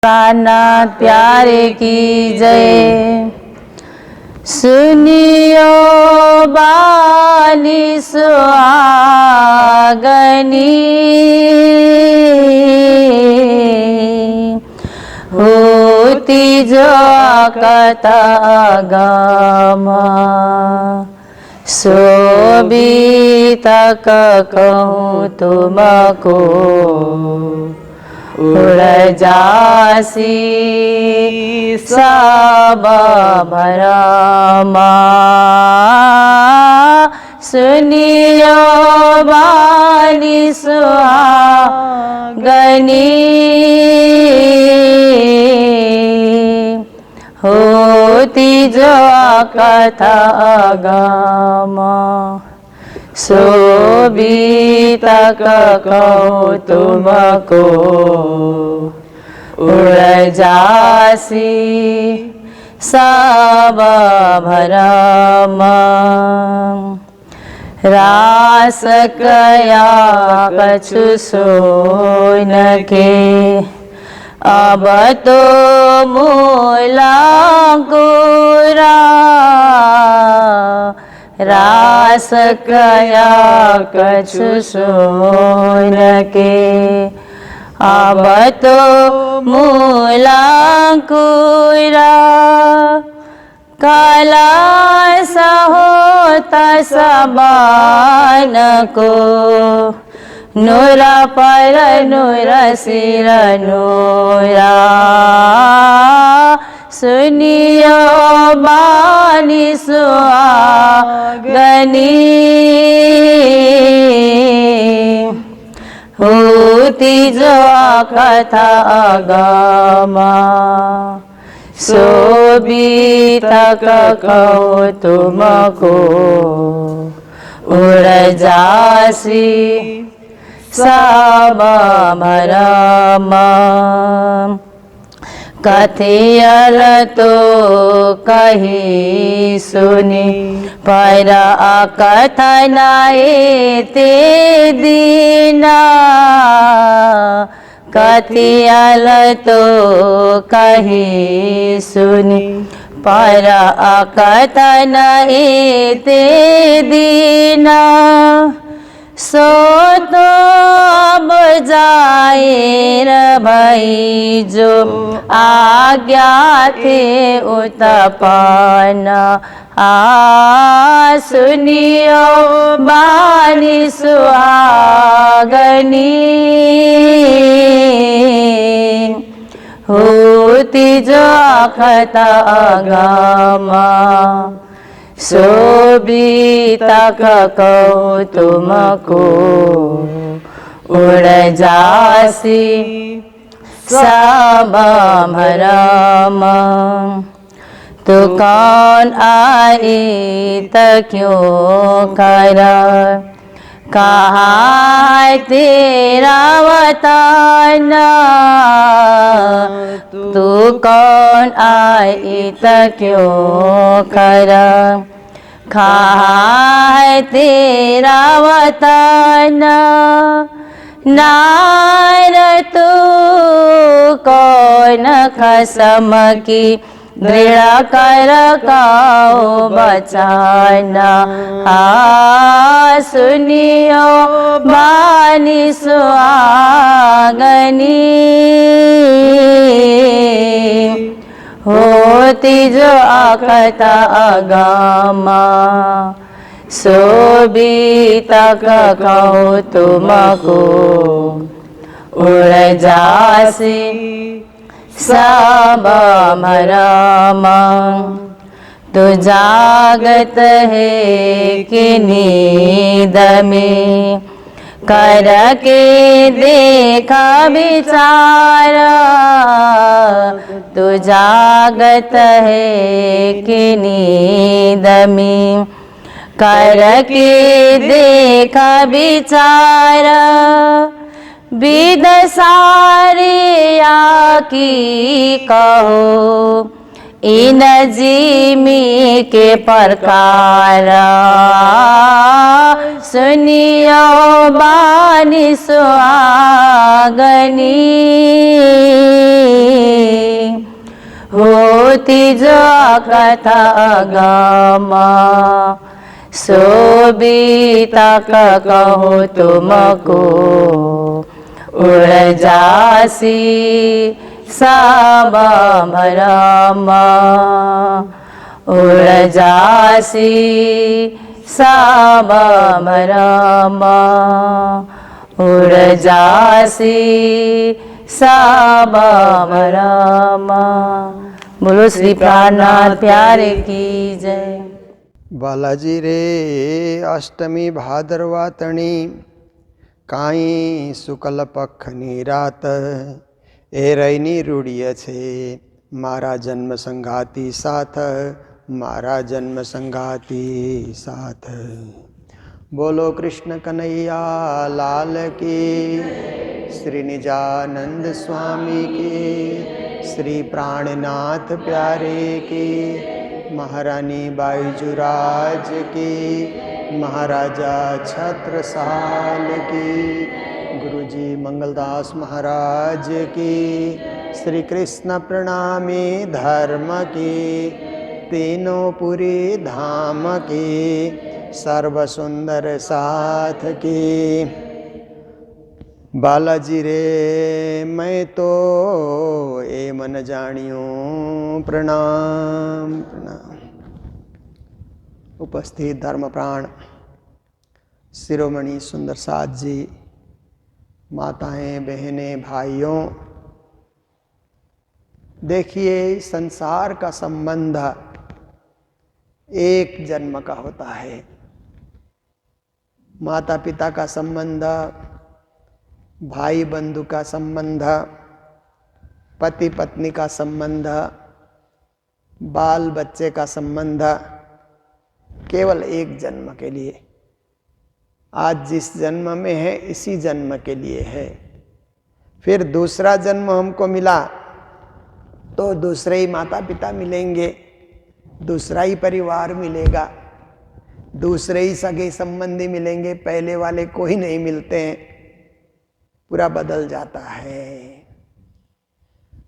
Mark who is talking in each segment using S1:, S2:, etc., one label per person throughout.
S1: कान्नाथ प्यारे की जय। सुनियो बानी सुहागनी, होती जो कथा गामा, सो भी तक कहूँ तुमको, उड़ जासी सब भरमा। सुनियो बानी सुहागनी, होती जो कथा गामा, सो भी तक कहूँ तुमको, उड़ जासी सब भरमा। रास कया कछु सोन के, अब तो मूला गुरा। रास कया कछु सोन के, अब तो मूला गुरा। काला होता सबान को, नूरा पर नूरा सिर नूरा। सुनियो बानी सुहागनी, होती जो कथा गामा, सो भी तक कहूँ तुमको, उड़ जासी सब भरमा। कथियल तो कही सुनी, पर कथन ते दीना। कथियल तो कही सुनी, पर कथन ते दीना। सो तो अब जाहिर भई, जो आज्ञा थे उत्पन्न। सुनियो बानी सुहागनी, होती जो कथा गामा, सो भी तक कहूँ तुमको, उड़ जासी सब भरमा। तू कौन आई त क्यों करा, कहाँ तेरा वतन। तू कौन आई त क्यों करा, कहाँ तेरा वतन। नार तू कौन खसम की, दृढ़ कर काओ बचाना। सुनियो बानी सुहागनी, होती जो कथा गामा, सो भी तक कहूँ तुमको, उड़ जासी सब भरमा। तू जागत है कि नींद में, करके देखा विचार। तू जागत है कि नींद में, करके देखा विचार। विद सारिया की कहो, इन जीमी के प्रकार। सुनियो बानी सुहागनी, होती जो कथा गमा, सोबीता कहो तुमको, उड़ जासी साबा मरमा, उड़ जासी साबा मरमा, उड़ जासी साबा मरमा। बोलो श्री प्राणनाथ प्यारे की जय।
S2: बालाजी रे अष्टमी भादरवा तणी, काई शुक्ल पक्षनी रात, ए रईनी रूढ़िय छे मारा जन्म संघाती साथ, मारा जन्म संघाती साथ। बोलो कृष्ण कन्हैया लाल की, श्री निजानंद स्वामी की, श्री प्राणनाथ प्यारे की, महारानी बाईजुराज की, महाराजा छत्रसाल की, गुरुजी मंगलदास महाराज की, श्री कृष्ण प्रणामी धर्म की, तीनों पुरी धाम की, सर्व सुंदर साथ की। बालाजी रे मैं तो ए मन जानियों, प्रणाम प्रणाम। उपस्थित धर्म प्राण शिरोमणि सुंदर साथ जी, माताएं बहनें भाइयों, देखिए संसार का संबंध एक जन्म का होता है। माता पिता का संबंध, भाई बंधु का संबंध, पति पत्नी का संबंध, बाल बच्चे का संबंध केवल एक जन्म के लिए। आज जिस जन्म में है इसी जन्म के लिए है। फिर दूसरा जन्म हमको मिला तो दूसरे ही माता पिता मिलेंगे, दूसरा ही परिवार मिलेगा, दूसरे ही सगे संबंधी मिलेंगे, पहले वाले कोई नहीं मिलते हैं, पूरा बदल जाता है।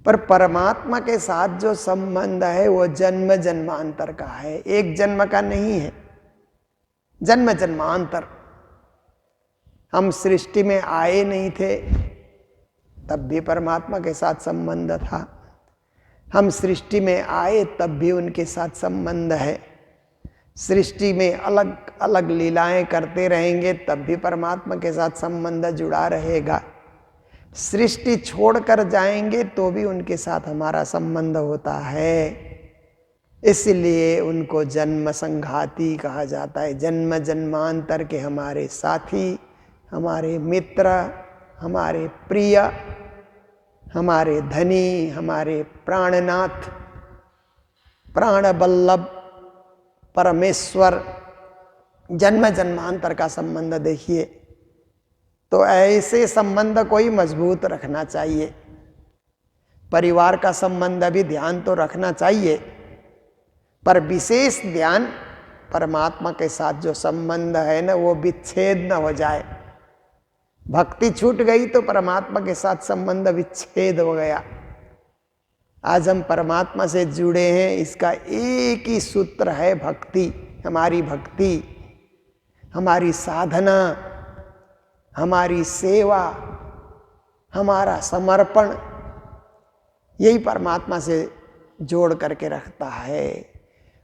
S2: पर परमात्मा के साथ जो संबंध है वो जन्म जन्मांतर का है, एक जन्म का नहीं है, जन्म जन्मांतर। हम सृष्टि में आए नहीं थे तब भी परमात्मा के साथ संबंध था, हम सृष्टि में आए तब भी उनके साथ संबंध है। सृष्टि में अलग अलग लीलाएं करते रहेंगे तब भी परमात्मा के साथ संबंध जुड़ा रहेगा। सृष्टि छोड़कर जाएंगे तो भी उनके साथ हमारा संबंध होता है। इसलिए उनको जन्म संघाती कहा जाता है। जन्म जन्मांतर के हमारे साथी, हमारे मित्र, हमारे प्रिय, हमारे धनी, हमारे प्राणनाथ, प्राण बल्लभ परमेश्वर, जन्म जन्मांतर का संबंध देखिए। तो ऐसे संबंध कोई मजबूत रखना चाहिए। परिवार का संबंध भी ध्यान तो रखना चाहिए, पर विशेष ध्यान परमात्मा के साथ जो संबंध है ना वो विच्छेद न हो जाए। भक्ति छूट गई तो परमात्मा के साथ संबंध विच्छेद हो गया। आज हम परमात्मा से जुड़े हैं, इसका एक ही सूत्र है भक्ति। हमारी भक्ति, हमारी साधना, हमारी सेवा, हमारा समर्पण, यही परमात्मा से जोड़ करके रखता है।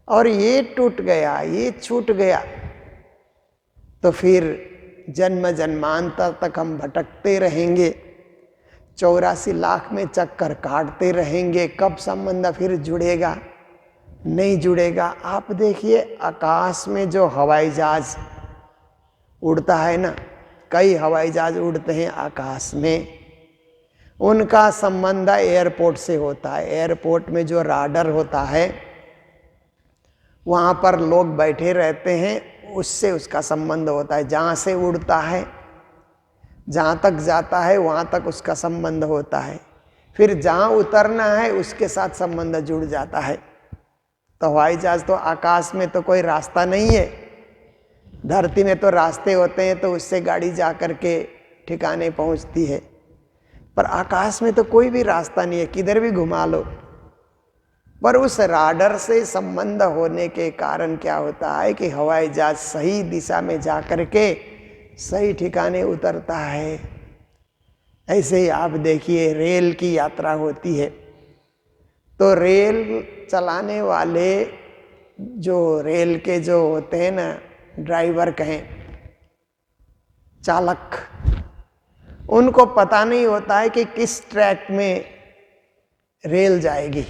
S2: और ये टूट गया, ये छूट गया तो फिर जन्म जन्मांतर तक हम भटकते रहेंगे, 84 लाख में चक्कर काटते रहेंगे। कब संबंध फिर जुड़ेगा? नहीं जुड़ेगा। आप देखिए आकाश में जो हवाई जहाज उड़ता है ना, कई हवाई जहाज उड़ते हैं आकाश में, उनका संबंध एयरपोर्ट से होता है। एयरपोर्ट में जो राडर होता है वहाँ पर लोग बैठे रहते हैं, उससे उसका संबंध होता है। जहाँ से उड़ता है, जहाँ तक जाता है वहाँ तक उसका संबंध होता है। फिर जहाँ उतरना है उसके साथ संबंध जुड़ जाता है। तो हवाई जहाज तो आकाश में तो कोई रास्ता नहीं है, धरती में तो रास्ते होते हैं तो उससे गाड़ी जा कर के ठिकाने पहुंचती है, पर आकाश में तो कोई भी रास्ता नहीं है, किधर भी घुमा लो। पर उस राडर से संबंध होने के कारण क्या होता है कि हवाई जहाज सही दिशा में जा कर के सही ठिकाने उतरता है। ऐसे ही आप देखिए रेल की यात्रा होती है तो रेल चलाने वाले जो रेल के जो होते हैं ना, ड्राइवर कहें, चालक, उनको पता नहीं होता है कि किस ट्रैक में रेल जाएगी,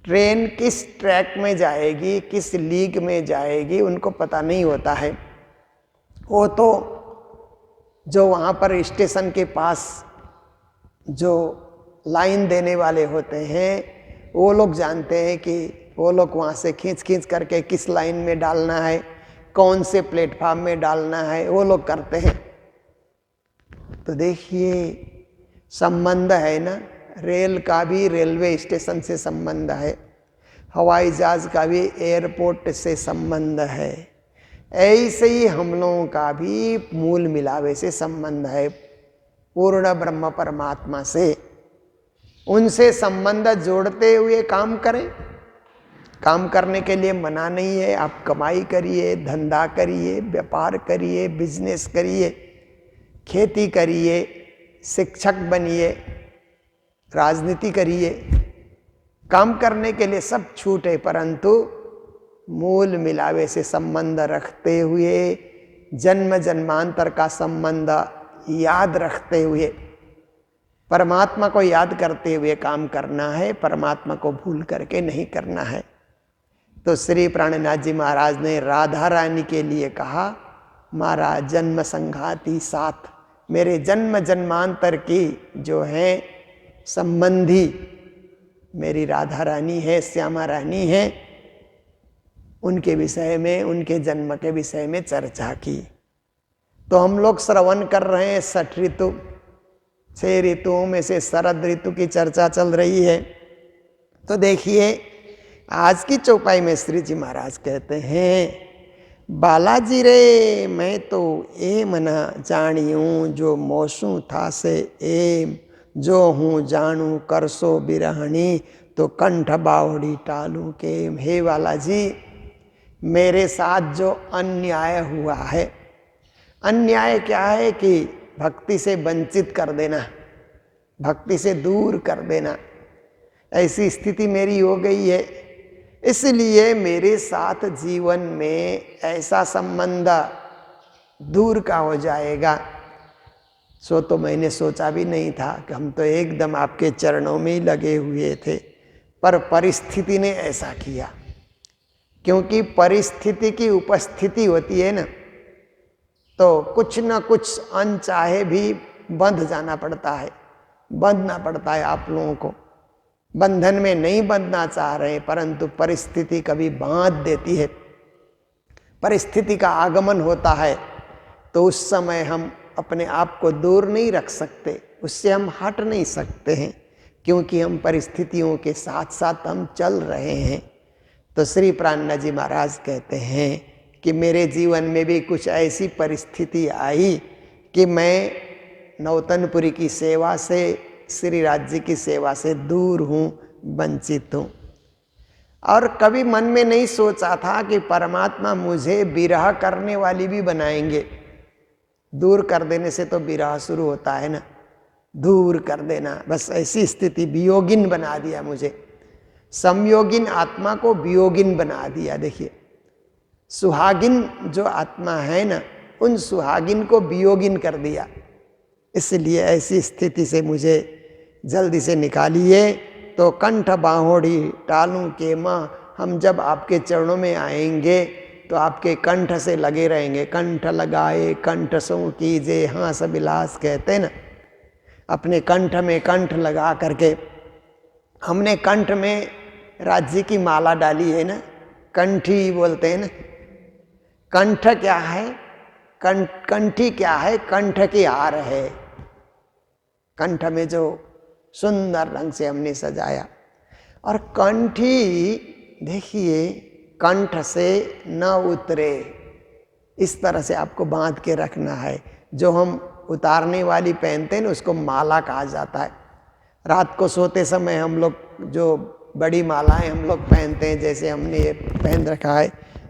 S2: ट्रेन किस ट्रैक में जाएगी, किस लीग में जाएगी, उनको पता नहीं होता है। वो तो जो वहाँ पर स्टेशन के पास जो लाइन देने वाले होते हैं वो लोग जानते हैं कि वो लोग वहाँ से खींच खींच करके किस लाइन में डालना है, कौन से प्लेटफार्म में डालना है, वो लोग करते हैं। तो देखिए संबंध है ना, रेल का भी रेलवे स्टेशन से संबंध है, हवाई जहाज का भी एयरपोर्ट से संबंध है। ऐसे ही हम लोगों का भी मूल मिलावे से संबंध है पूर्ण ब्रह्म परमात्मा से। उनसे संबंध जोड़ते हुए काम करें। काम करने के लिए मना नहीं है, आप कमाई करिए, धंधा करिए, व्यापार करिए, बिजनेस करिए, खेती करिए, शिक्षक बनिए, राजनीति करिए, काम करने के लिए सब छूट है, परंतु मूल मिलावे से संबंध रखते हुए, जन्म जन्मांतर का संबंध याद रखते हुए, परमात्मा को याद करते हुए काम करना है, परमात्मा को भूल करके नहीं करना है। तो श्री प्राणनाथ जी महाराज ने राधा रानी के लिए कहा, मारा जन्म संघाती साथ, मेरे जन्म जन्मांतर की जो है संबंधी मेरी राधा रानी है, श्यामा रानी है, उनके विषय में, उनके जन्म के विषय में चर्चा की। तो हम लोग श्रवण कर रहे हैं 6 ऋतु, 6 ऋतुओं में से शरद ऋतु की चर्चा चल रही है। तो देखिए आज की चौपाई में श्री जी महाराज कहते हैं, बालाजी रे मैं तो ए मना जानियूं, जो मोसू था से एम, जो हूँ जानू करसो बिरहणी, तो कंठ बावड़ी टालू के। हे बालाजी, मेरे साथ जो अन्याय हुआ है, अन्याय क्या है कि भक्ति से वंचित कर देना, भक्ति से दूर कर देना, ऐसी स्थिति मेरी हो गई है। इसलिए मेरे साथ जीवन में ऐसा संबंध दूर का हो जाएगा, सो तो मैंने सोचा भी नहीं था कि हम तो एकदम आपके चरणों में ही लगे हुए थे, पर परिस्थिति ने ऐसा किया। क्योंकि परिस्थिति की उपस्थिति होती है ना, तो कुछ न कुछ अनचाहे भी बंध जाना पड़ता है, बंधना पड़ता है। आप लोगों को बंधन में नहीं बंधना चाह रहे, परंतु परिस्थिति कभी बांध देती है। परिस्थिति का आगमन होता है तो उस समय हम अपने आप को दूर नहीं रख सकते, उससे हम हट नहीं सकते हैं, क्योंकि हम परिस्थितियों के साथ साथ हम चल रहे हैं। तो श्री प्राणनाथ जी महाराज कहते हैं कि मेरे जीवन में भी कुछ ऐसी परिस्थिति आई कि मैं नौतनपुरी की सेवा से, श्री राज्य की सेवा से दूर हूँ, वंचित हूँ। और कभी मन में नहीं सोचा था कि परमात्मा मुझे विरह करने वाली भी बनाएंगे। दूर कर देने से तो विरह शुरू होता है ना, दूर कर देना, बस ऐसी स्थिति, वियोगिन बना दिया मुझे। संयोगिन आत्मा को वियोगिन बना दिया। देखिए सुहागिन जो आत्मा है ना, उन सुहागिन को वियोगिन कर दिया। इसलिए ऐसी स्थिति से मुझे जल्दी से निकालिए। तो कंठ बाहोड़ी टालूं के माँ, हम जब आपके चरणों में आएंगे तो आपके कंठ से लगे रहेंगे। कंठ लगाए कंठ सो कीजे हास विलास, कहते हैं ना, अपने कंठ में कंठ लगा करके। हमने कंठ में राज्य की माला डाली है ना, कंठी बोलते हैं ना। कंठ क्या है? कंठी क्या है? कंठ की हार है। कंठ में जो सुंदर रंग से हमने सजाया। और कंठी देखिए, कंठ से न उतरे, इस तरह से आपको बांध के रखना है। जो हम उतारने वाली पहनते हैं ना उसको माला कहा जाता है। रात को सोते समय हम लोग जो बड़ी मालाएं हम लोग पहनते हैं, जैसे हमने ये पहन रखा है,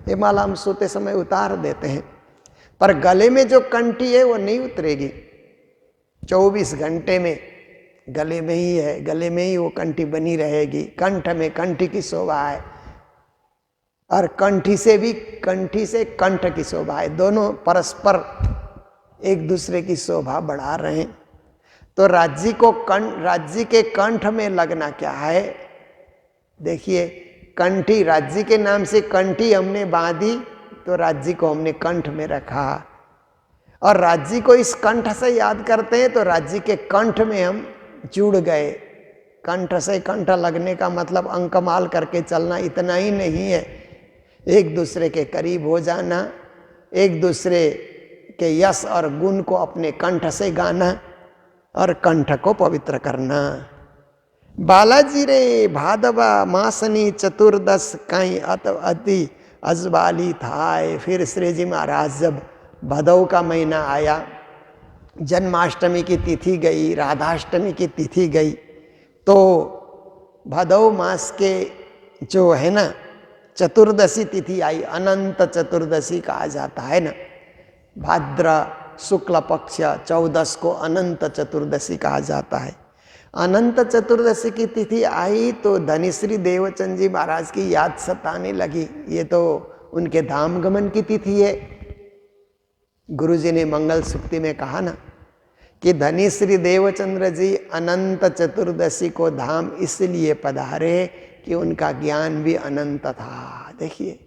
S2: ये माला हम सोते समय उतार देते हैं, पर गले में जो कंठी है वो नहीं उतरेगी। 24 घंटे में गले में ही है, गले में ही वो कंठी बनी रहेगी। कंठ में कंठी की शोभा है और कंठी से कंठ की शोभा है। दोनों परस्पर एक दूसरे की शोभा बढ़ा रहे हैं। तो राज्य के कंठ में लगना क्या है? देखिए, कंठी, राज्य के नाम से कंठी हमने बांधी तो राज्य को हमने कंठ में रखा, और राज्य को इस कंठ से याद करते हैं तो राज्य के कंठ में हम जुड़ गए। कंठ से कंठ लगने का मतलब अंकमाल करके चलना इतना ही नहीं है, एक दूसरे के करीब हो जाना, एक दूसरे के यश और गुण को अपने कंठ से गाना और कंठ को पवित्र करना। बालाजी रे भादवा मासनी चतुर्दश कहीं अति अजबाली थाए। फिर श्री जी महाराज जब भदौ का महीना आया, जन्माष्टमी की तिथि गई, राधाष्टमी की तिथि गई, तो भदौ मास के जो है ना चतुर्दशी तिथि आई, अनंत चतुर्दशी कहा जाता है ना। भाद्र शुक्ल पक्ष 14 को अनंत चतुर्दशी कहा जाता है। अनंत चतुर्दशी की तिथि आई तो धनिश्री देवचंद जी महाराज की याद सताने लगी। ये तो उनके धाम गमन की तिथि है। गुरुजी ने मंगल सूक्ति में कहा ना कि धनिश्री देवचंद्र जी अनंत चतुर्दशी को धाम इसलिए पधारे कि उनका ज्ञान भी अनंत था। देखिए,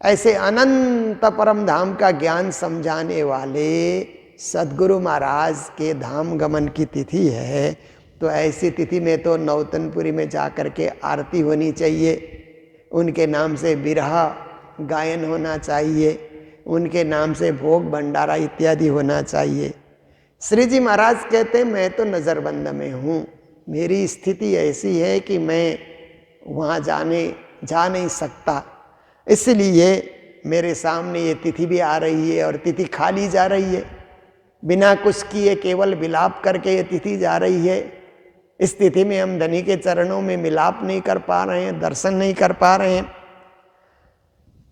S2: ऐसे अनंत परम धाम का ज्ञान समझाने वाले सदगुरु महाराज के धाम गमन की तिथि है। तो ऐसी तिथि में तो नौतनपुरी में जाकर के आरती होनी चाहिए, उनके नाम से बिरहा गायन होना चाहिए, उनके नाम से भोग भंडारा इत्यादि होना चाहिए। श्री जी महाराज कहते हैं मैं तो नज़रबंद में हूँ, मेरी स्थिति ऐसी है कि मैं वहाँ जा नहीं सकता, इसलिए मेरे सामने ये तिथि भी आ रही है और तिथि खाली जा रही है, बिना कुछ किए केवल विलाप करके ये तिथि जा रही है। इस तिथि में हम धनी के चरणों में मिलाप नहीं कर पा रहे हैं, दर्शन नहीं कर पा रहे हैं।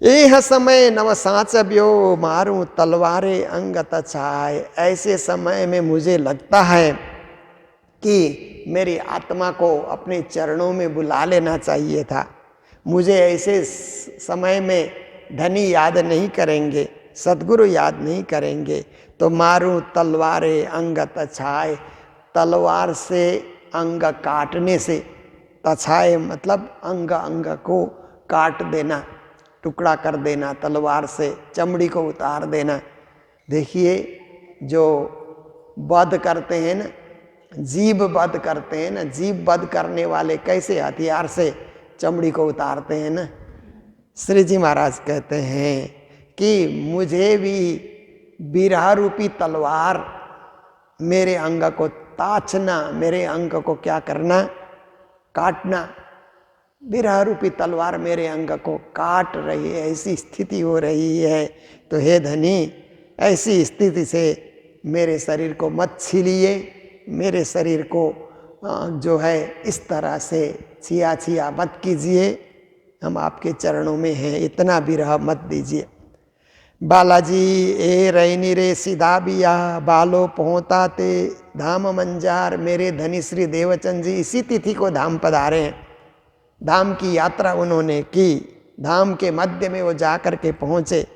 S2: एह समय नव साँच ब्यो मारूं तलवारे अंग तछाए। ऐसे समय में मुझे लगता है कि मेरी आत्मा को अपने चरणों में बुला लेना चाहिए था। मुझे ऐसे समय में धनी याद नहीं करेंगे, सद्गुरु याद नहीं करेंगे, तो मारूं तलवारे अंग तछाए। तलवार से अंग काटने से, तछाए मतलब अंग अंग को काट देना, टुकड़ा कर देना, तलवार से चमड़ी को उतार देना। देखिए, जो वध करते हैं ना, जीभ वध करते हैं ना, जीभ वध करने वाले कैसे हथियार से चमड़ी को उतारते हैं ना। श्री जी महाराज कहते हैं कि मुझे भी बिरहा रूपी तलवार मेरे अंग को ताछना, मेरे अंग को क्या करना, काटना। बिरहा रूपी तलवार मेरे अंग को काट रही है, ऐसी स्थिति हो रही है। तो हे धनी, ऐसी स्थिति से मेरे शरीर को मत छीलिए, मेरे शरीर को जो है इस तरह से छिया छिया मत कीजिए, हम आपके चरणों में हैं, इतना बिरह मत दीजिए। बालाजी ए रैनी रे सीधा बिया बालो पहुँता ते धाम मंजार। मेरे धनी श्री देवचंद जी इसी तिथि को धाम पधारे हैं, धाम की यात्रा उन्होंने की, धाम के मध्य में वो जाकर के पहुँचे।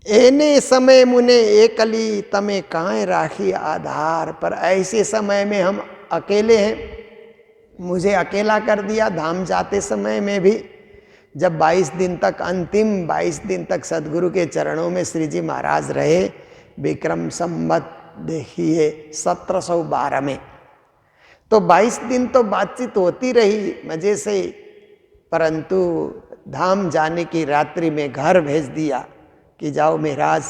S2: एने समय मुने एकली तमे काहे राखी आधार। पर ऐसे समय में हम अकेले हैं, मुझे अकेला कर दिया धाम जाते समय में भी। जब 22 दिन तक, अंतिम 22 दिन तक सदगुरु के चरणों में श्री जी महाराज रहे, विक्रम संवत देखिए 1712 में, तो 22 दिन तो बातचीत होती रही मजे से, परंतु धाम जाने की रात्रि में घर भेज दिया कि जाओ महाराज,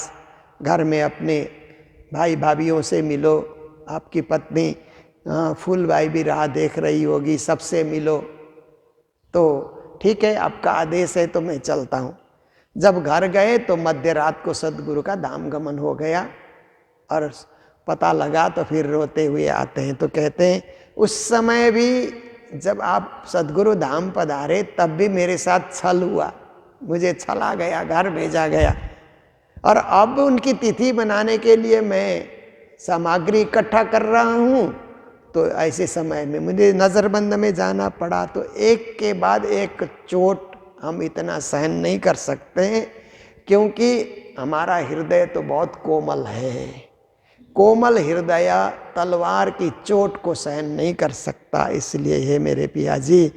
S2: घर में अपने भाई भाभीयों से मिलो, आपकी पत्नी फूलबाई भी राह देख रही होगी, सबसे मिलो। तो ठीक है, आपका आदेश है तो मैं चलता हूँ। जब घर गए तो मध्य रात को सदगुरु का धाम गमन हो गया और पता लगा तो फिर रोते हुए आते हैं। तो कहते हैं उस समय भी जब आप सदगुरु धाम पधारे तब भी मेरे साथ छल हुआ, मुझे छला गया, घर भेजा गया। और अब उनकी तिथि बनाने के लिए मैं सामग्री इकट्ठा कर रहा हूँ, तो ऐसे समय में मुझे नज़रबंद में जाना पड़ा। तो एक के बाद एक चोट हम इतना सहन नहीं कर सकते हैं, क्योंकि हमारा हृदय तो बहुत कोमल है। कोमल हृदय तलवार की चोट को सहन नहीं कर सकता। इसलिए हे मेरे पिया जी,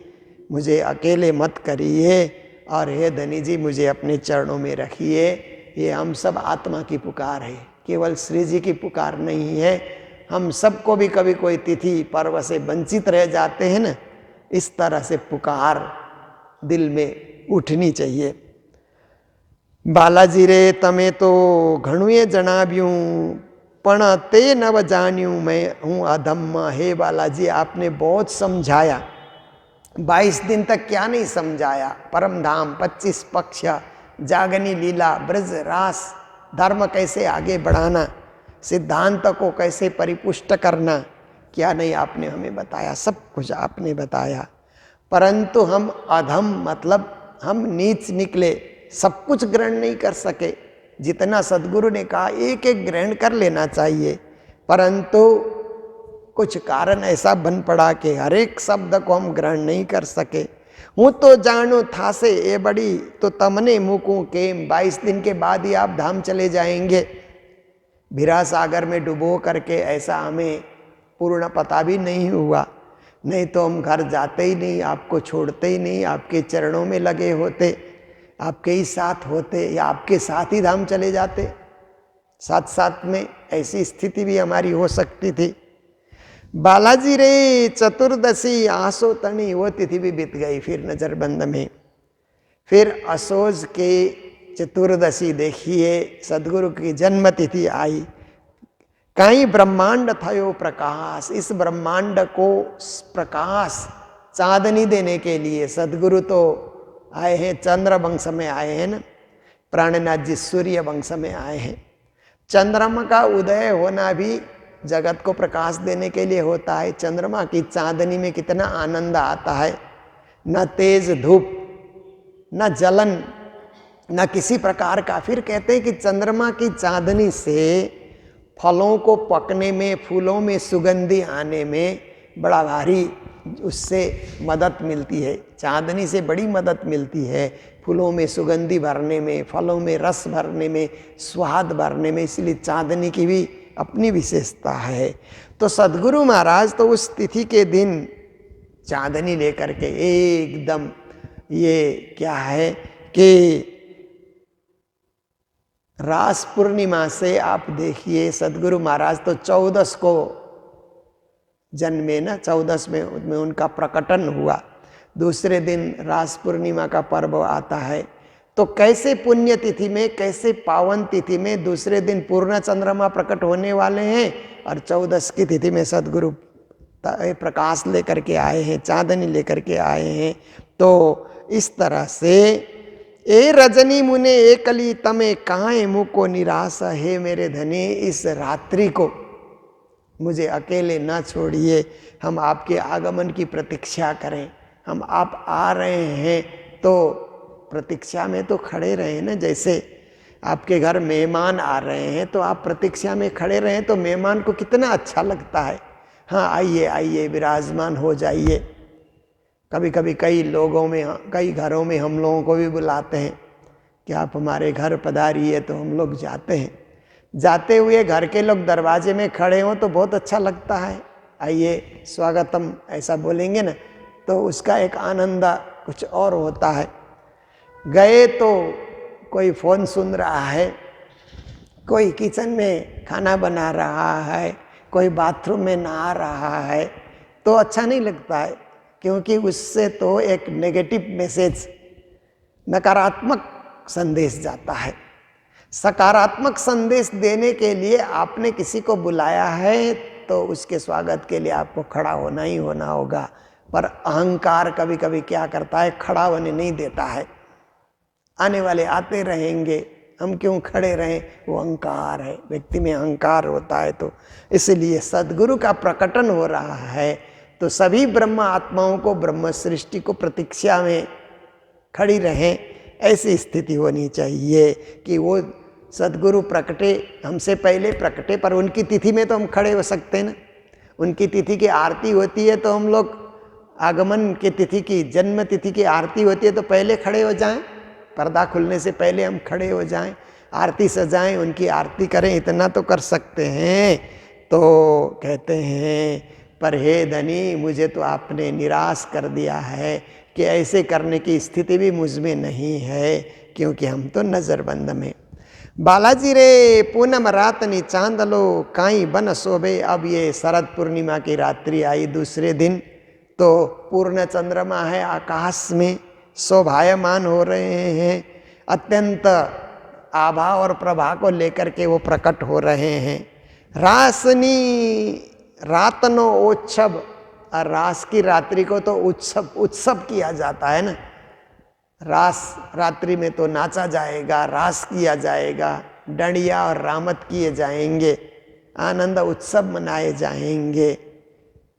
S2: मुझे अकेले मत करिए और हे धनी जी मुझे अपने चरणों में रखिए। ये हम सब आत्मा की पुकार है, केवल श्री जी की पुकार नहीं है। हम सबको भी कभी कोई तिथि पर्व से वंचित रह जाते हैं ना, इस तरह से पुकार दिल में उठनी चाहिए। बालाजी रे तमे तो घणुए जणाव्यूं पण ते नव जान्यूं मैं हूँ अधम्म। हे बालाजी, आपने बहुत समझाया, 22 दिन तक क्या नहीं समझाया। परम धाम, 25 पक्ष, जागनी लीला, ब्रज रास, धर्म कैसे आगे बढ़ाना, सिद्धांत को कैसे परिपुष्ट करना, क्या नहीं आपने हमें बताया, सब कुछ आपने बताया। परंतु हम अधम मतलब हम नीच निकले, सब कुछ ग्रहण नहीं कर सके। जितना सदगुरु ने कहा एक एक ग्रहण कर लेना चाहिए, परंतु कुछ कारण ऐसा बन पड़ा कि हर एक शब्द को हम ग्रहण नहीं कर सके। हूँ तो जानो था से ये बड़ी तो तमने मुकूं के 22 दिन के बाद ही आप धाम चले जाएंगे। भीरा सागर में डुबो करके ऐसा हमें पूर्ण पता भी नहीं हुआ, नहीं तो हम घर जाते ही नहीं, आपको छोड़ते ही नहीं, आपके चरणों में लगे होते, आपके ही साथ होते या आपके साथ ही धाम चले जाते। साथ साथ में ऐसी स्थिति भी हमारी हो सकती थी। बालाजी रे चतुर्दशी आसो तणी, वो तिथि भी बीत गई फिर नजरबंद में। फिर असोज के चतुर्दशी देखिए सदगुरु की जन्म तिथि आई। कहीं ब्रह्मांड थयो प्रकाश, इस ब्रह्मांड को प्रकाश चांदनी देने के लिए सदगुरु तो आए हैं, चंद्र वंश में आए हैं ना, प्राणनाथ जी सूर्य वंश में आए हैं। चंद्रमा का उदय होना भी जगत को प्रकाश देने के लिए होता है। चंद्रमा की चांदनी में कितना आनंद आता है, न तेज धूप, न जलन, न किसी प्रकार का। फिर कहते हैं कि चंद्रमा की चांदनी से फलों को पकने में, फूलों में सुगंधी आने में बड़ा भारी उससे मदद मिलती है। चांदनी से बड़ी मदद मिलती है फूलों में सुगंधी भरने में, फलों में रस भरने में, स्वाद भरने में। इसलिए चांदनी की भी अपनी विशेषता है। तो सदगुरु महाराज तो उस तिथि के दिन चांदनी लेकर के एकदम, ये क्या है कि रास पूर्णिमा से आप देखिए सदगुरु महाराज तो 14 को जन्मे ना, 14 में उनका प्रकटन हुआ। दूसरे दिन रास पूर्णिमा का पर्व आता है। तो कैसे पुण्य तिथि में, कैसे पावन तिथि में दूसरे दिन पूर्ण चंद्रमा प्रकट होने वाले हैं और 14 की तिथि में सदगुरु प्रकाश लेकर के आए हैं, चांदनी लेकर के आए हैं। तो इस तरह से ए रजनी मुने एकली तमे काहे मुको निराश। है मेरे धनी, इस रात्रि को मुझे अकेले ना छोड़िए, हम आपके आगमन की प्रतीक्षा करें। हम आप आ रहे हैं तो प्रतीक्षा में तो खड़े रहें ना। जैसे आपके घर मेहमान आ रहे हैं तो आप प्रतीक्षा में खड़े रहें तो मेहमान को कितना अच्छा लगता है। हाँ आइए आइए, विराजमान हो जाइए। कभी कभी कई लोगों में, कई घरों में हम लोगों को भी बुलाते हैं कि आप हमारे घर पधारिए, तो हम लोग जाते हैं। जाते हुए घर के लोग दरवाजे में खड़े हों तो बहुत अच्छा लगता है। आइए स्वागतम ऐसा बोलेंगे ना, तो उसका एक आनंद कुछ और होता है। गए तो कोई फ़ोन सुन रहा है, कोई किचन में खाना बना रहा है, कोई बाथरूम में नहा रहा है, तो अच्छा नहीं लगता है, क्योंकि उससे तो एक नेगेटिव मैसेज, नकारात्मक संदेश जाता है। सकारात्मक संदेश देने के लिए आपने किसी को बुलाया है तो उसके स्वागत के लिए आपको खड़ा होना ही होना होगा। पर अहंकार कभी कभी क्या करता है, खड़ा होने नहीं देता है। आने वाले आते रहेंगे, हम क्यों खड़े रहें? वो अहंकार है, व्यक्ति में अहंकार होता है। तो इसलिए सद्गुरु का प्रकटन हो रहा है तो सभी ब्रह्म आत्माओं को ब्रह्म सृष्टि को प्रतीक्षा में खड़ी रहें, ऐसी स्थिति होनी चाहिए कि वो सद्गुरु प्रकटे, हमसे पहले प्रकटे, पर उनकी तिथि में तो हम खड़े हो सकते हैं ना। उनकी तिथि की आरती होती है तो हम लोग आगमन की तिथि की, जन्म तिथि की आरती होती है तो पहले खड़े हो जाएं, पर्दा खुलने से पहले हम खड़े हो जाएं, आरती सजाएं, उनकी आरती करें, इतना तो कर सकते हैं। तो कहते हैं पर हे धनी, मुझे तो आपने निराश कर दिया है कि ऐसे करने की स्थिति भी मुझ में नहीं है, क्योंकि हम तो नज़रबंद में। बालाजी रे पूनम रात नी चांदलो काई बन शोभे। अब ये शरद पूर्णिमा की रात्रि आई, दूसरे दिन तो पूर्ण चंद्रमा है, आकाश में शोभायमान हो रहे हैं, अत्यंत आभा और प्रभा को लेकर के वो प्रकट हो रहे हैं। रासनी रातनो उत्सव, और रास की रात्रि को तो उत्सव किया जाता है ना। रास रात्रि में तो नाचा जाएगा, रास किया जाएगा, डंडिया और रामत किए जाएंगे, आनंद उत्सव मनाए जाएंगे।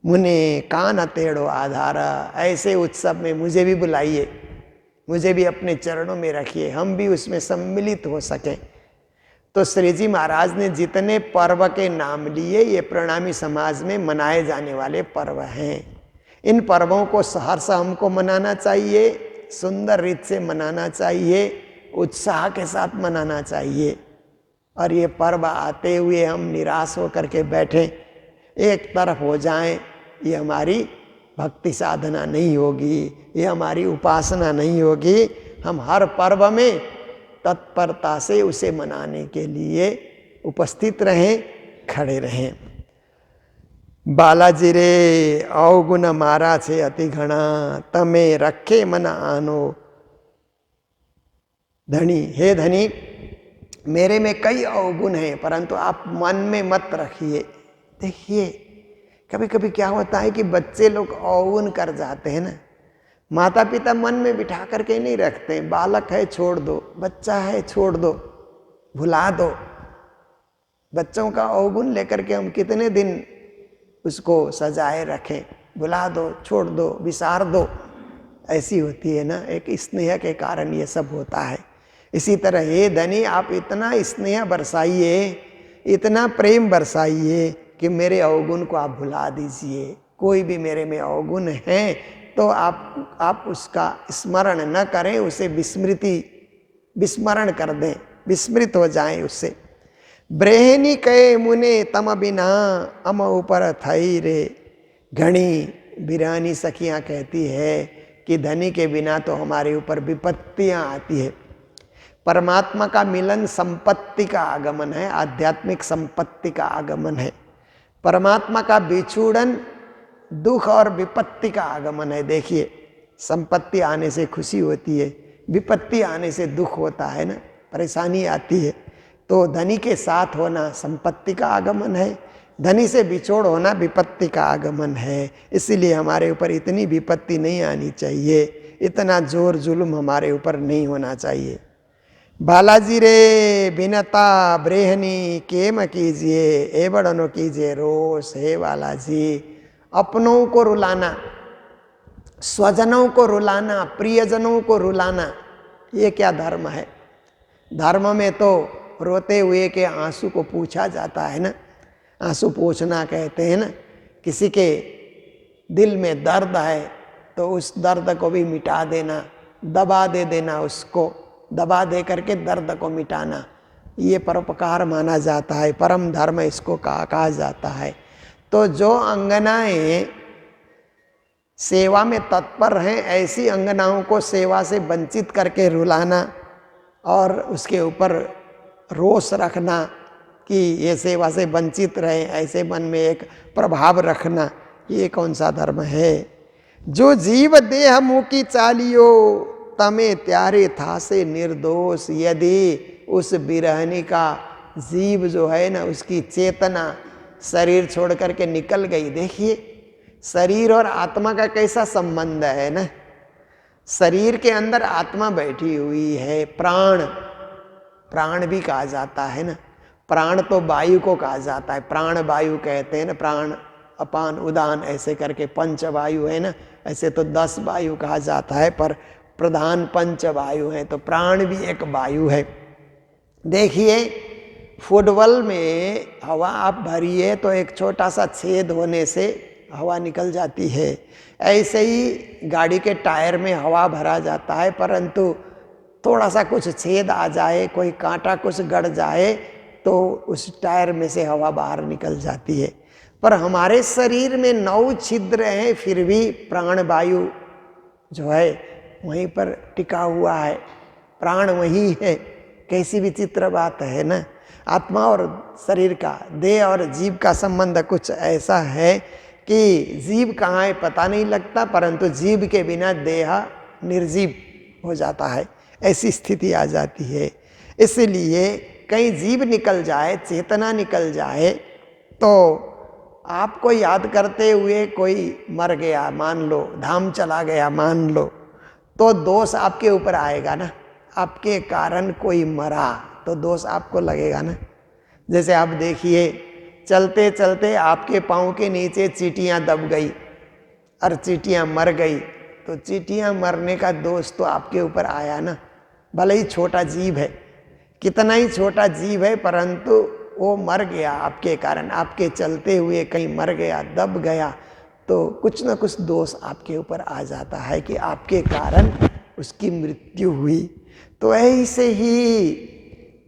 S2: मुने कान तेड़ो आधार, ऐसे उत्सव में मुझे भी बुलाइए, मुझे भी अपने चरणों में रखिए, हम भी उसमें सम्मिलित हो सकें। तो श्री जी महाराज ने जितने पर्व के नाम लिए, ये प्रणामी समाज में मनाए जाने वाले पर्व हैं। इन पर्वों को सहर्ष हमको मनाना चाहिए, सुंदर रीत से मनाना चाहिए, उत्साह के साथ मनाना चाहिए। और ये पर्व आते हुए हम निराश होकर के बैठे, एक तरफ हो जाएं, ये हमारी भक्ति साधना नहीं होगी, ये हमारी उपासना नहीं होगी। हम हर पर्व में तत्परता से उसे मनाने के लिए उपस्थित रहें, खड़े रहें। बालाजी रे अवगुण मारा छे अति घना, तमे रखे मन आनो। धनी, हे धनी, मेरे में कई अवगुण हैं, परंतु आप मन में मत रखिए। देखिए कभी कभी क्या होता है कि बच्चे लोग अवगुण कर जाते हैं ना, माता पिता मन में बिठा करके नहीं रखते, बालक है छोड़ दो, बच्चा है छोड़ दो, भुला दो। बच्चों का अवगुण लेकर के हम कितने दिन उसको सजाए रखें, भुला दो, छोड़ दो, विसार दो, ऐसी होती है ना। एक स्नेह के कारण ये सब होता है। इसी तरह हे धनी, आप इतना स्नेह बरसाइए, इतना प्रेम बरसाइए कि मेरे अवगुण को आप भुला दीजिए। कोई भी मेरे में अवगुण है तो आप उसका स्मरण न करें, उसे विस्मरण कर दें, विस्मृत हो जाएं उससे। ब्रेहनी कहे मुने तम बिना अम ऊपर थई रे। घनी बिरानी सखियां कहती है कि धनी के बिना तो हमारे ऊपर विपत्तियां आती है। परमात्मा का मिलन संपत्ति का आगमन है, आध्यात्मिक संपत्ति का आगमन है। परमात्मा का बिछुड़न दुख और विपत्ति का आगमन है। देखिए, संपत्ति आने से खुशी होती है, विपत्ति आने से दुख होता है ना, परेशानी आती है। तो धनी के साथ होना संपत्ति का आगमन है, धनी से बिछोड़ होना विपत्ति का आगमन है। इसीलिए हमारे ऊपर इतनी विपत्ति नहीं आनी चाहिए, इतना जोर जुल्म हमारे ऊपर नहीं होना चाहिए। बालाजी रे बिनता ब्रेहनी केम कीजिए, एबड़नो कीजिए रोष। हे बालाजी, अपनों को रुलाना, स्वजनों को रुलाना, प्रियजनों को रुलाना, ये क्या धर्म है? धर्म में तो रोते हुए के आंसू को पूछा जाता है ना, आंसू पोंछना कहते हैं ना। किसी के दिल में दर्द है तो उस दर्द को भी मिटा देना, दबा दे देना, उसको दबा दे करके दर्द को मिटाना, ये परोपकार माना जाता है, परम धर्म इसको कहा जाता है। तो जो अंगनाएं सेवा में तत्पर हैं, ऐसी अंगनाओं को सेवा से वंचित करके रुलाना और उसके ऊपर रोष रखना कि ये सेवा से वंचित रहे, ऐसे मन में एक प्रभाव रखना, ये कौन सा धर्म है? जो जीव देह मुकी चालियो, तमे त्यारे था से निर्दोष। यदि उस बिरहनी का जीव जो है ना, उसकी चेतना शरीर छोड़ करके निकल गई, देखिए शरीर और आत्मा का कैसा संबंध है ना। शरीर के अंदर आत्मा बैठी हुई है, प्राण, प्राण भी कहा जाता है ना। प्राण तो वायु को कहा जाता है, प्राण वायु कहते हैं ना, प्राण अपान उदान ऐसे करके 5 वायु है ना। ऐसे तो 10 वायु कहा जाता है, पर प्रधान 5 वायु है, तो प्राण भी एक वायु है। देखिए फुटबॉल में हवा आप भरिए तो एक छोटा सा छेद होने से हवा निकल जाती है। ऐसे ही गाड़ी के टायर में हवा भरा जाता है, परंतु थोड़ा सा कुछ छेद आ जाए, कोई कांटा कुछ गड़ जाए तो उस टायर में से हवा बाहर निकल जाती है। पर हमारे शरीर में 9 छिद्र हैं, फिर भी प्राण वायु जो है वहीं पर टिका हुआ है, प्राण वही है। कैसी विचित्र बात है ना। आत्मा और शरीर का, देह और जीव का संबंध कुछ ऐसा है कि जीव कहाँ है पता नहीं लगता, परंतु जीव के बिना देह निर्जीव हो जाता है, ऐसी स्थिति आ जाती है। इसलिए कहीं जीव निकल जाए, चेतना निकल जाए, तो आपको याद करते हुए कोई मर गया मान लो, धाम चला गया मान लो, तो दोष आपके ऊपर आएगा ना। आपके कारण कोई मरा तो दोष आपको लगेगा ना। जैसे आप देखिए चलते चलते आपके पाँव के नीचे चींटियाँ दब गई और चींटियाँ मर गई, तो चींटियाँ मरने का दोष तो आपके ऊपर आया ना। भले ही छोटा जीव है, कितना ही छोटा जीव है, परंतु वो मर गया आपके कारण, आपके चलते हुए कहीं मर गया, दब गया, तो कुछ न कुछ दोष आपके ऊपर आ जाता है कि आपके कारण उसकी मृत्यु हुई। तो ऐसे ही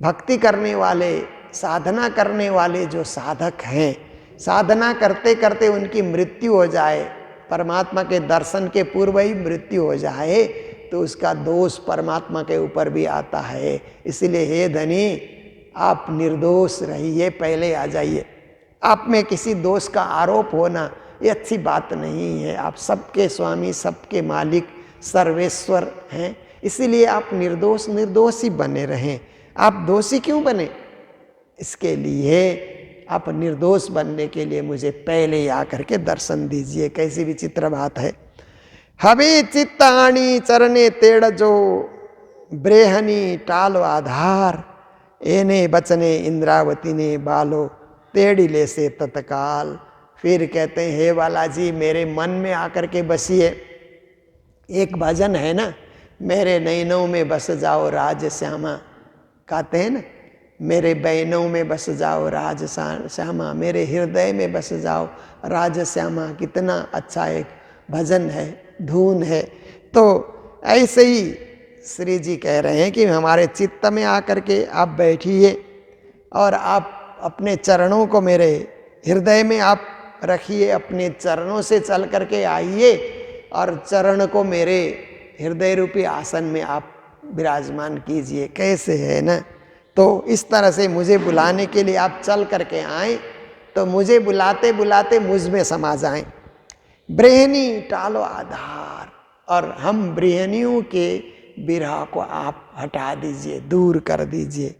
S2: भक्ति करने वाले, साधना करने वाले जो साधक हैं, साधना करते करते उनकी मृत्यु हो जाए, परमात्मा के दर्शन के पूर्व ही मृत्यु हो जाए, तो उसका दोष परमात्मा के ऊपर भी आता है। इसलिए हे धनी, आप निर्दोष रहिए, पहले आ जाइए। आप में किसी दोष का आरोप होना ये अच्छी बात नहीं है। आप सबके स्वामी, सबके मालिक, सर्वेश्वर हैं, इसीलिए आप निर्दोष निर्दोष ही बने रहें। आप दोषी क्यों बने? इसके लिए आप निर्दोष बनने के लिए मुझे पहले ही आकर के दर्शन दीजिए। कैसी विचित्र बात है। हवे चित्ताणी चरणे तेड़ जो ब्रेहनी टालो आधार, एने बचने इंद्रावती ने बालो तेड़ी ले से तत्काल। फिर कहते हैं हे बालाजी मेरे मन में आकर के बसिए। एक भजन है ना, मेरे नैनों में बस जाओ राज श्यामा, कहते हैं ना, मेरे बैनों में बस जाओ राज श्यामा, मेरे हृदय में बस जाओ राज श्यामा। कितना अच्छा एक भजन है, धून है। तो ऐसे ही श्री जी कह रहे हैं कि हमारे चित्त में आकर के आप बैठिए और आप अपने चरणों को मेरे हृदय में आप रखिए, अपने चरणों से चल करके आइए और चरण को मेरे हृदय रूपी आसन में आप विराजमान कीजिए। कैसे है ना। तो इस तरह से मुझे बुलाने के लिए आप चल करके आए, तो मुझे बुलाते बुलाते मुझ में समा जाएं। ब्रेहनी टालो आधार, और हम ब्रेहनियों के बिरहा को आप हटा दीजिए, दूर कर दीजिए।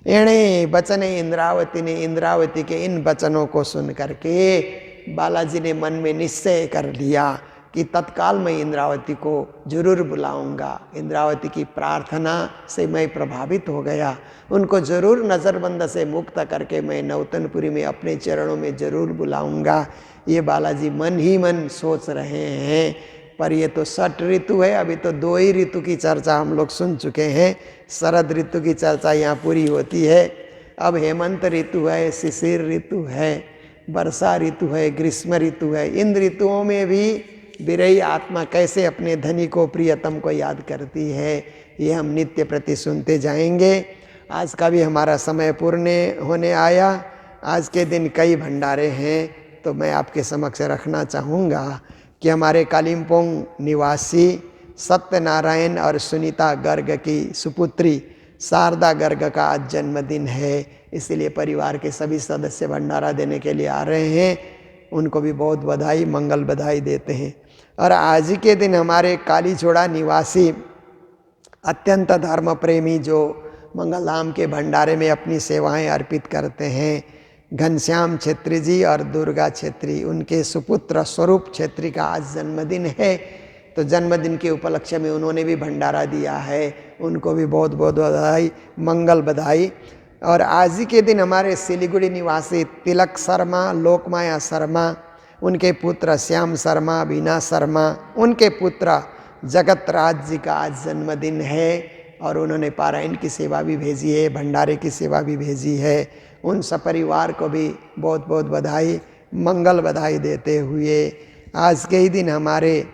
S2: एणे बचने इंद्रावती ने, इंद्रावती के इन वचनों को सुन करके बालाजी ने मन में निश्चय कर लिया कि तत्काल मैं इंद्रावती को जरूर बुलाऊंगा। इंद्रावती की प्रार्थना से मैं प्रभावित हो गया, उनको जरूर नज़रबंद से मुक्त करके मैं नौतनपुरी में अपने चरणों में जरूर बुलाऊंगा। ये बालाजी मन ही मन सोच रहे हैं। पर ये तो 6 ऋतु है, अभी तो 2 ही ऋतु की चर्चा हम लोग सुन चुके हैं। शरद ऋतु की चर्चा यहाँ पूरी होती है। अब हेमंत ऋतु है, शिशिर ऋतु है, वर्षा ऋतु है, ग्रीष्म ऋतु है। इन ऋतुओं में भी विरही आत्मा कैसे अपने धनी को, प्रियतम को याद करती है, ये हम नित्य प्रति सुनते जाएंगे। आज का भी हमारा समय पूर्ण होने आया। आज के दिन कई भंडारे हैं, तो मैं आपके समक्ष रखना चाहूँगा कि हमारे कालिम्पोंग निवासी सत्यनारायण और सुनीता गर्ग की सुपुत्री शारदा गर्ग का आज जन्मदिन है। इसलिए परिवार के सभी सदस्य भंडारा देने के लिए आ रहे हैं। उनको भी बहुत बधाई, मंगल बधाई देते हैं। और आज ही के दिन हमारे कालीचोड़ा निवासी अत्यंत धर्म प्रेमी जो मंगलधाम के भंडारे में अपनी सेवाएं अर्पित करते हैं, घनश्याम छेत्री जी और दुर्गा छेत्री, उनके सुपुत्र स्वरूप छेत्री का आज जन्मदिन है। तो जन्मदिन के उपलक्ष्य में उन्होंने भी भंडारा दिया है, उनको भी बहुत बहुत बधाई, मंगल बधाई। और आज ही के दिन हमारे सिलीगुड़ी निवासी तिलक शर्मा, लोकमाया शर्मा, उनके पुत्र श्याम शर्मा, बीना शर्मा, उनके पुत्र जगत राज जी का आज जन्मदिन है और उन्होंने पारायण की सेवा भी भेजी है, भंडारे की सेवा भी भेजी है। उन सपरिवार को भी बहुत बहुत बधाई, मंगल बधाई देते हुए आज के ही दिन हमारे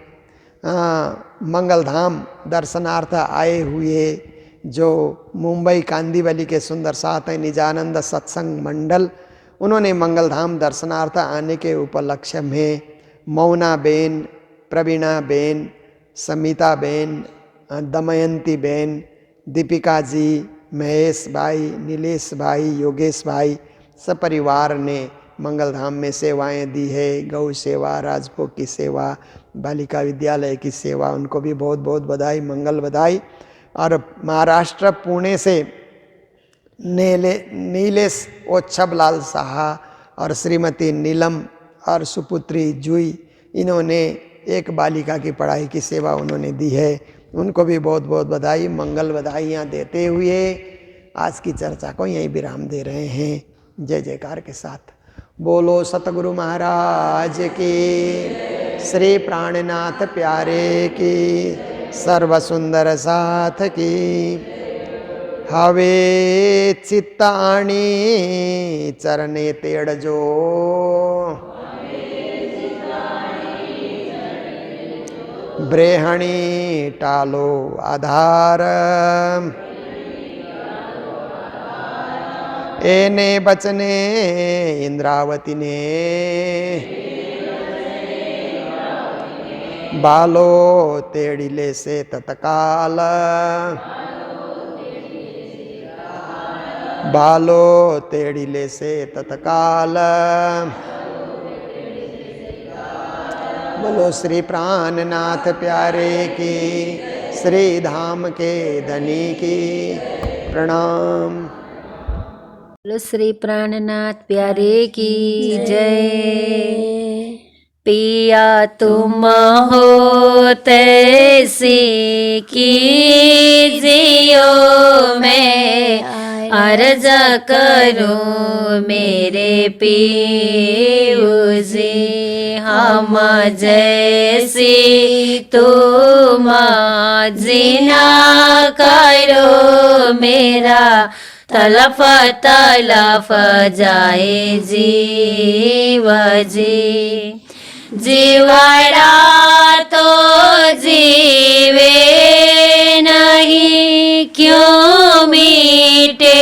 S2: मंगलधाम दर्शनार्थ आए हुए जो मुंबई कांदीवली के सुंदर साथ हैं निजानंद सत्संग मंडल, उन्होंने मंगलधाम दर्शनार्थ आने के उपलक्ष्य में मौना बेन, प्रवीणा बेन, समिता बेन, दमयंती बेन, दीपिका जी, महेश भाई, नीलेश भाई, योगेश भाई, सपरिवार ने मंगलधाम में सेवाएं दी है। गौ सेवा, राजभोग की सेवा, बालिका विद्यालय की सेवा, उनको भी बहुत बहुत बधाई, मंगल बधाई। और महाराष्ट्र पुणे से नीलेश ओच्छबलाल साहा और श्रीमती नीलम और सुपुत्री जुई, इन्होंने एक बालिका की पढ़ाई की सेवा उन्होंने दी है, उनको भी बहुत बहुत बधाई, मंगल बधाइयाँ देते हुए आज की चर्चा को यहीं विराम दे रहे हैं। जय जयकार के साथ बोलो सतगुरु महाराज की, श्री प्राणनाथ प्यारे की, सर्व सुंदर साथ की। हवे चित्ताणी चरणे तेड़जो, ब्रेहणी टालो आधार, एने बचने इंद्रावती ने, बालो तेड़िले से तत्काल, बालो तेड़िले से तत्काल। बोलो श्री प्राणनाथ प्यारे की, श्री धाम के धनी की प्रणाम।
S3: बोलो श्री प्राणनाथ प्यारे की जय। पिया तुम हो तैसी कीजियो, मैं अर्ज करूं मेरे पियू जी, हम जैसी तुम जीना करो मेरा तलफ तलफ जाए जीव जी। जीवड़ा तो जीवे नहीं, क्यों मीटे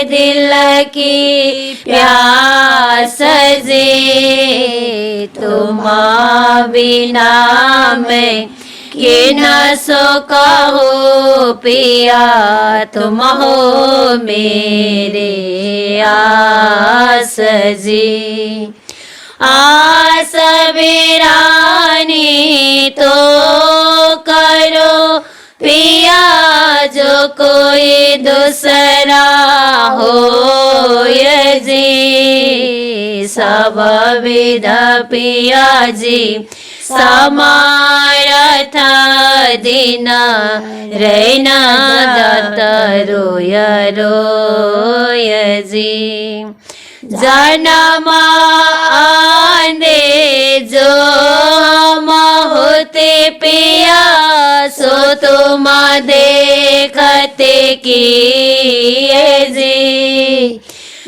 S3: दिल की प्यास जे, तुम बिना मैं कि न सो कहो पिया, तुम हो मेरे आस जी। आस बिरानी तो करो पिया, जो कोई दूसरा हो ये जी, सब विधा पिया जी समारथ दीना रहना दत्त रोय रोय जी। जन्म आंदे जो होते पिया, सो तुम देखते किए जी।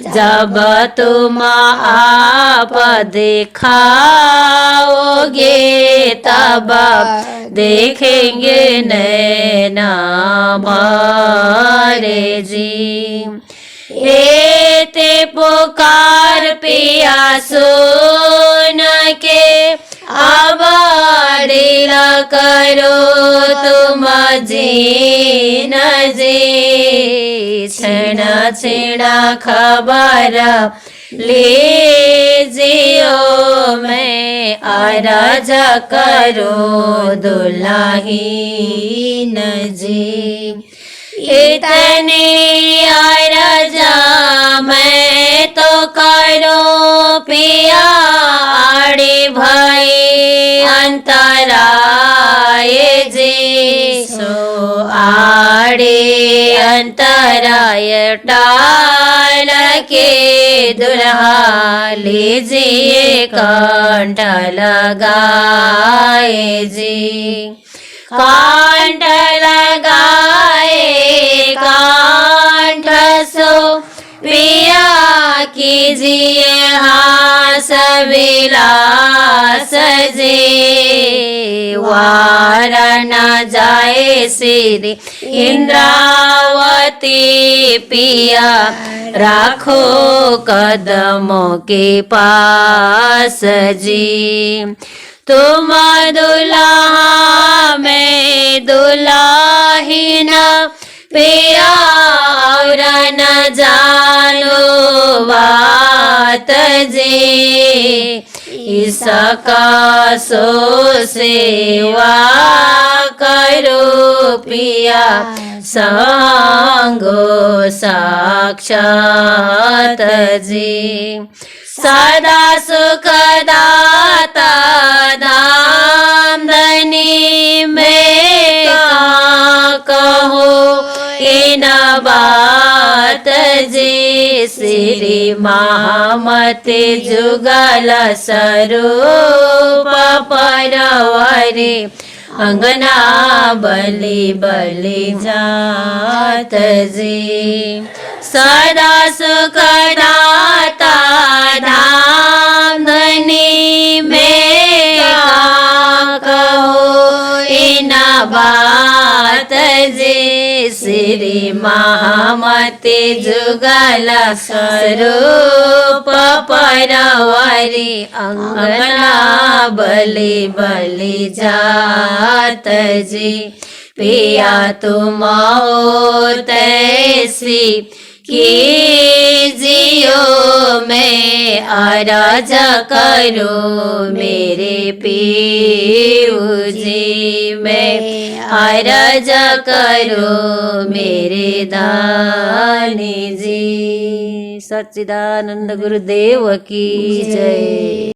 S3: जब तुम आप देखा होगे, तब देखेंगे नैना मारे जी। एते पुकार पिया सुन के, आवाड़ी न करो तुम जीन जी। छेड़ा छेड़ा खबर ले जियो, मैं आराज करो दुल्हीन जी। इतने आराजा मैं तो करो पिया, आड़े भाई अंतराय पड़े अंतराय टाल के दुल्हा लीजिए कंठ लगाए जी। कंठ लगाए कंठ सो पिया कीजिए हास विलास जे। वार न जाए श्री इंद्रावती पिया राखो कदमों के पास जी। तुम दुल्हा मैं दुल्हीन पिया और न जानो बात जी। इसका सो सेवा करो पिया संगो साक्षात जी। सदा सुखदाता धाम धनी में कहो इन बात जी। श्री महामति जुगल स्वरूप परवरी अंगना बलि बलि जात जी। सदा सुखदाता धाम धनी में कहो इन बात जी। श्री महामति जुगल स्वरूप परवरी अंगना बलि बलि जात जी। पिया तुम तैसी कीजियो मैं अरज करो मेरे पीऊ जी। मैं अरज करो मेरे दानी जी। सच्चिदानंद गुरुदेव की जय।